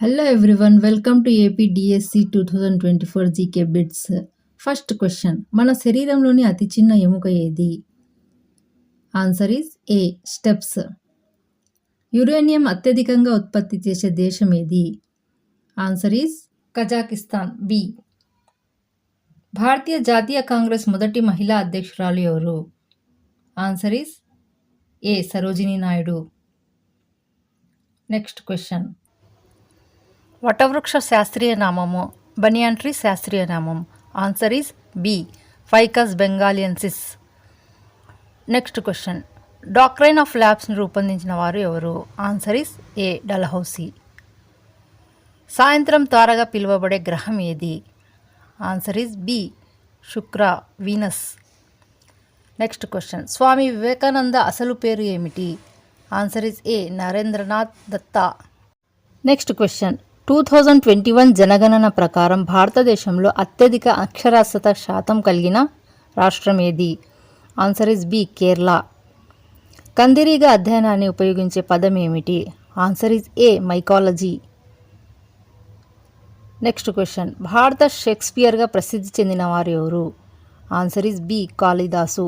Hello everyone, welcome to APDSC 2024 GK Bits. First question, మన శరీరంలోని అతి చిన్న ఎముక ఏది? Answer is A, stapes. Uranium అత్యధికంగా ఉత్పత్తి చేసే దేశం ఏది? Answer is Kazakhstan, B. భారతీయ జాతీయ కాంగ్రెస్ మొదటి మహిళా అధ్యక్షురాలు ఎవరు? Answer is A, Sarojini Naidu. Next question, వటవృక్ష శాస్త్రీయ నామము, బనియన్ ట్రీ శాస్త్రీయ నామం. Answer is B, ficus benghalensis. Next question, doctrine of ల్యాబ్స్ని రూపొందించిన వారు ఎవరు? Answer is A, Dalhousie. సాయంత్రం తారగా పిలువబడే గ్రహం ఏది? Answer is B, Shukra, Venus. Next question, Swami Vivekananda అసలు పేరు ఏమిటి? Answer is A, Narendranath Datta. Next question, 2021 జనగణన ప్రకారం భారతదేశంలో అత్యధిక అక్షరాస్యత శాతం కలిగిన రాష్ట్రం ఏది? Answer is B, Kerala. కందిరీగ అధ్యయనాన్ని ఉపయోగించే పదం ఏమిటి? Answer is A, mycology. Next question, భారత షేక్స్పియర్గా ప్రసిద్ధి చెందిన వారు ఎవరు? Answer is B, Kalidasa.